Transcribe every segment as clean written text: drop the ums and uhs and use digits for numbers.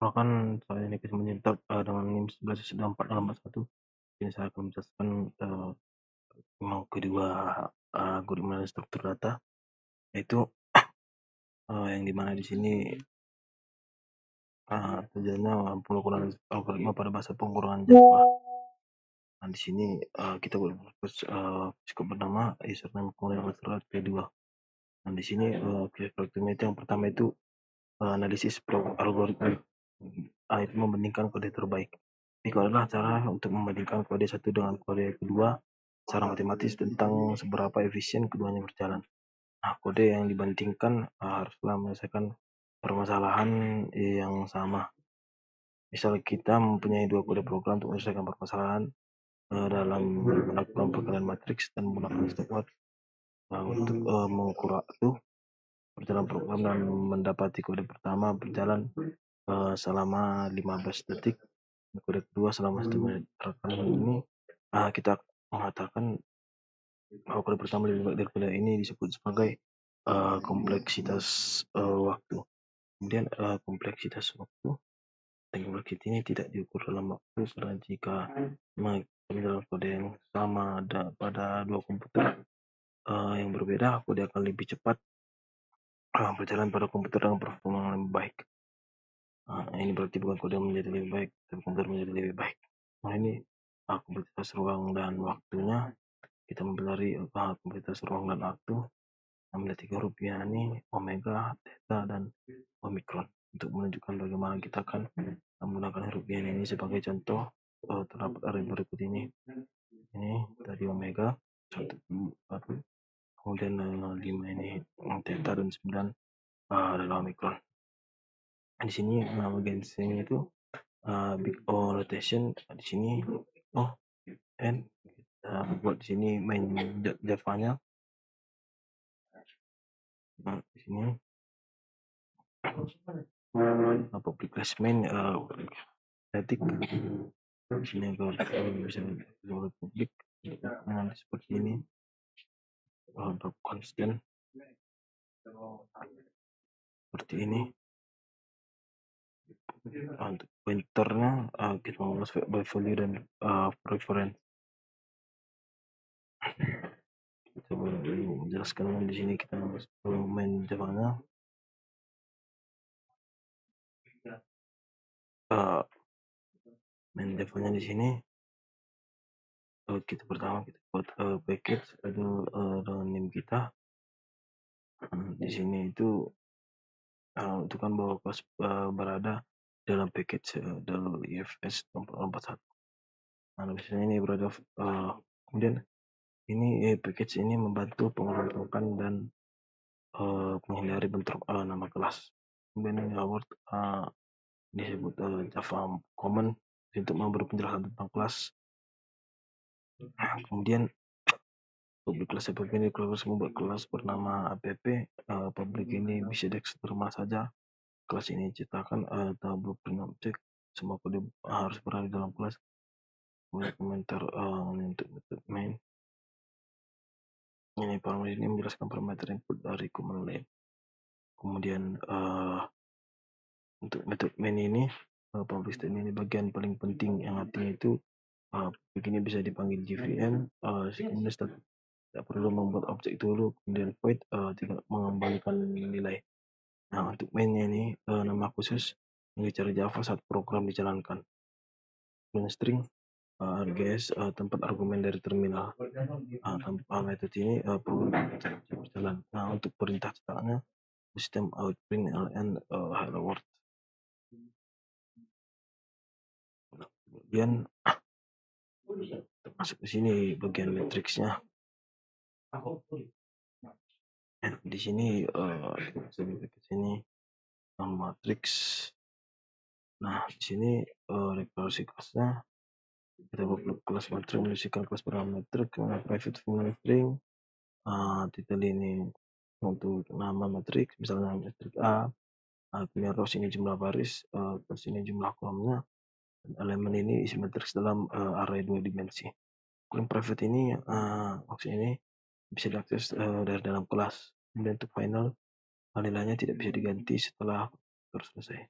Perkenalkan, saya Niki Simanjuntak, dengan NIM 11.16441. Ini saya akan menjelaskan yang kedua algoritma dan struktur data, yaitu yang dimana di sini tujuannya penggunaan algoritma pada bahasa pengurungan Java. Nah, di sini kita berfokus cukup bernama username kemudian password P2. Nah, di sini itu yang pertama itu analisis algoritma, itu membandingkan kode terbaik. Ini adalah cara untuk membandingkan kode satu dengan kode kedua secara matematis tentang seberapa efisien keduanya berjalan. Nah, kode yang dibandingkan haruslah menyelesaikan permasalahan yang sama. Misal kita mempunyai dua kode program untuk menyelesaikan permasalahan dalam melakukan perkalian matriks dan menggunakan stopwatch untuk mengukur waktu berjalan program dan mendapati kode pertama berjalan selama 15 detik, kode kedua selama 1 menit. Rekaman ini kita mengatakan bahwa kode pertama lebih baik dari kode ini disebut sebagai kompleksitas waktu. Kemudian kompleksitas waktu dan kompleksitas ini tidak diukur dalam waktu karena jika dalam kode yang sama ada pada dua komputer yang berbeda, kode akan lebih cepat berjalan pada komputer dengan performa yang lebih baik. Ini berarti bukan kode menjadi lebih baik, tapi komputer menjadi lebih baik. Nah, ini kompleksitas ruang dan waktunya. Kita mempelajari kompleksitas ruang dan waktu. Ada 3 huruf yakni omega, theta, dan omikron. Untuk menunjukkan bagaimana kita akan menggunakan huruf ini sebagai contoh, terdapat array berikut ini. Ini tadi omega 1, 4, kemudian 5 ini theta, dan 9 adalah omikron. Di sini bagian sini itu big O notation. Di sini n buat di sini main Java-nya. Nah, di sini public class main static. Di sini kalau bisa publik seperti ini untuk constant seperti ini. Untuk pointernya kita mengurus by value dan preference. Kita boleh menjelaskan di sini kita main Java-nya. Main Java-nya di sini kita pertama kita buat package dengan name kita. Di sini itu kan bahwa kelas berada dalam package dalam IFS 41. Nah, misalnya ini berada kemudian ini package ini membantu pengelompokan dan menghindari bentrok nama kelas. Kemudian ini award disebut Java Common untuk memberi penjelasan tentang kelas. Kemudian public class ini kelas membuat kelas bernama app. Public ini bisa diakses rumah saja. Kelas ini ciptakan atau blueprint objek. Semua kode harus berada dalam kelas. Kemudian komentar untuk method main. Ini parameter ini menjelaskan parameter input dari command line. Kemudian untuk method main ini public statement ini bagian paling penting yang artinya itu begini bisa dipanggil JVM. Kemudian tidak perlu membuat objek dulu, kemudian void tidak mengembalikan nilai. Nah, untuk mainnya ini nama khusus yang bicara Java saat program dijalankan. Kemudian string RGS tempat argumen dari terminal. Tanpa metode ini program tidak bisa berjalan. Nah, untuk perintah cetaknya sistem out print ln hello world. Kemudian masuk ke sini bagian matriksnya. Di sini ke sini matriks. Nah, di sini rekursi kelasnya kita buat kelas matriks mengisikan kelas parameter private function string. Titel ini untuk nama matriks, misalnya matriks A. Kemudian rows ini jumlah baris, terus ini jumlah kolomnya. Elemen ini isi matriks dalam array 2 dimensi. Kemudian private ini maksudnya ini bisa diakses dari dalam kelas. Kemudian untuk final nilainya tidak bisa diganti setelah terus selesai.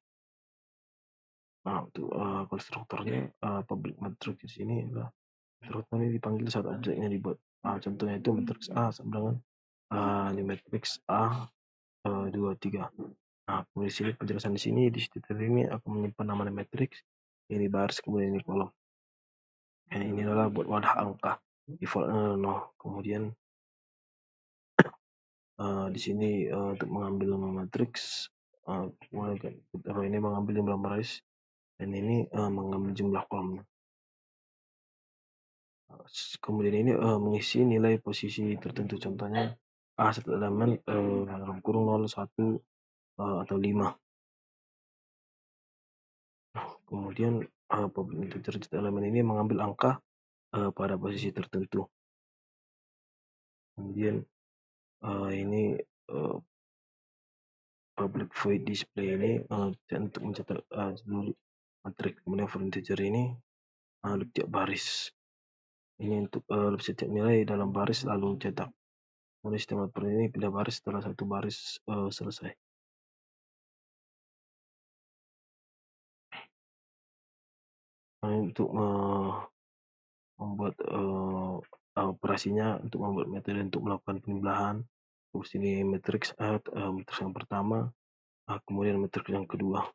Nah, untuk konstruktornya public matrix di sini adalah konstruktor ini dipanggil saat objeknya dibuat. Contohnya itu matriks A sama dengan ini matriks A 2, 3. Nah, di sini penjelasan di sini di titel ini akan menyimpan nama matriks, ini baris, kemudian ini kolom. Ini adalah buat wadah angka default 0. Kemudian di sini untuk mengambil matriks, ini mengambil jumlah baris dan ini mengambil jumlah kolomnya. Kemudian ini mengisi nilai posisi tertentu, contohnya satu elemen dalam kurung 0, 1 atau 5. Kemudian public integer elemen ini mengambil angka pada posisi tertentu. Kemudian ini public void display ini untuk mencetak seluruh matriks. Kemudian for integer ini tiap baris ini untuk setiap nilai dalam baris lalu cetak. Kemudian sistem output ini pindah baris setelah satu baris selesai. Untuk membuat operasinya, untuk membuat metode untuk melakukan penjumlahan, terus ini matriks matriks yang pertama, kemudian matriks yang kedua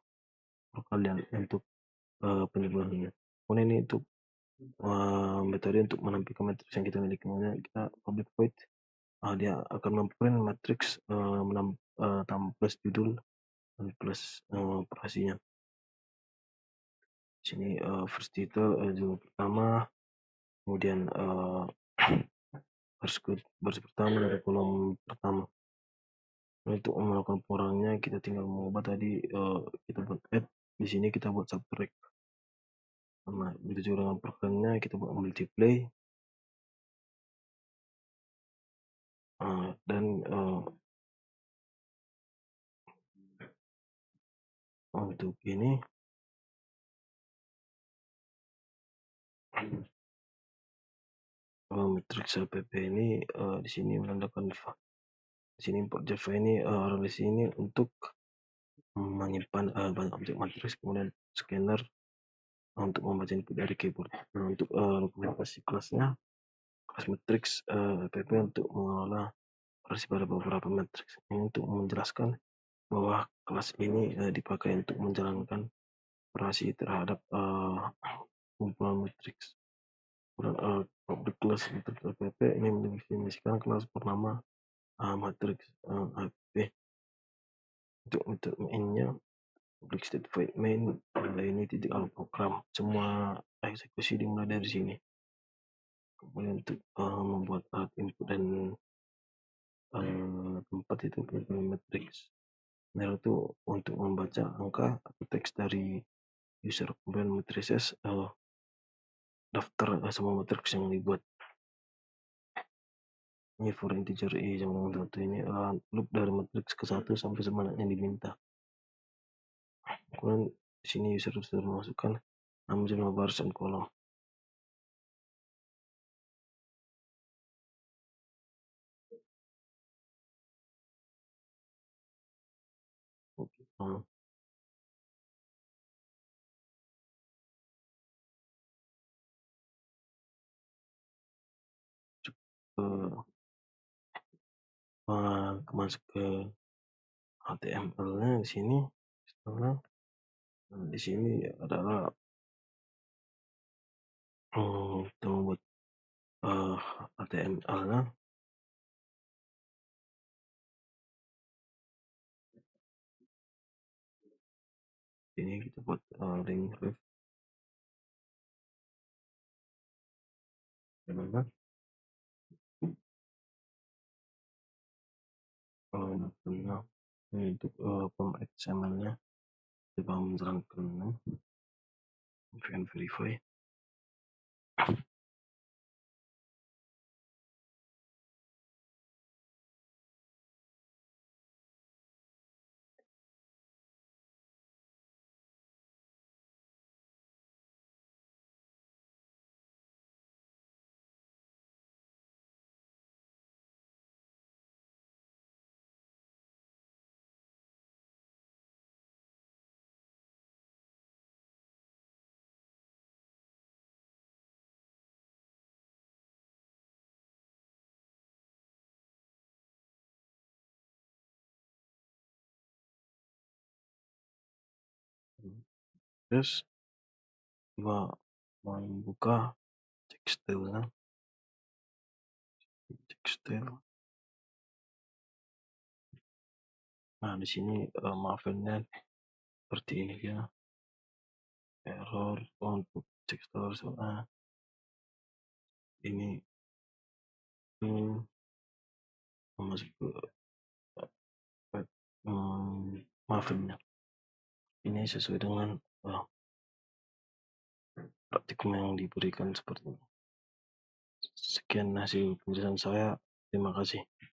kalian untuk penjumlahannya. Kemudian ini untuk metode untuk menampilkan matriks yang kita miliki, kemudian kita public void, dia akan memprint matriks tambah plus judul dan plus operasinya. Di sini first title judul pertama, kemudian baris pertama dari kolom pertama. Untuk melakukan pengurangnya kita tinggal mengubah tadi, kita buat add, di sini kita buat subtract. Nah, begitu juga dengan programnya kita buat multiply dan untuk ini matriks pp ini di sini menandakan di sini import Java ini relasi ini untuk menyimpan banyak objek matriks, kemudian scanner untuk membaca input dari keyboard. Nah, untuk dokumentasi kelasnya, kelas matriks pp untuk mengelola operasi pada beberapa matriks. Ini untuk menjelaskan bahwa kelas ini dipakai untuk menjalankan operasi terhadap kumpulan matriks. Public class matriks pp ini mendefinisikan kelas bernama matriks APP. Untuk metode mainnya, public state void main, ini titik awal program. Semua eksekusi dimulai dari sini. Kemudian untuk membuat alat input dan tempat itu matriks. Nah, itu untuk membaca angka atau teks dari user. Kemudian matrices daftar semua matriks yang dibuat. Ini for integer yang satu ini loop dari matriks ke 1 sampai sebanyak yang diminta. Kemudian di sini user sudah memasukkan nama, jumlah baris dan kolom. Oke. Masuk ke HTML-nya di sini. Setelah di sini adalah kita membuat HTML-nya. Ini kita buat link ref. Nah, ini untuk form XML-nya coba menjalankan verify. Terus coba membuka cek setelnya, cek setel. Nah, di sini maafinnya seperti ini ya. Error untuk cek setel soalnya ini masuk ke maafin ya. Ini sesuai dengan praktikum yang diberikan seperti ini. Sekian hasil penjelasan saya. Terima kasih.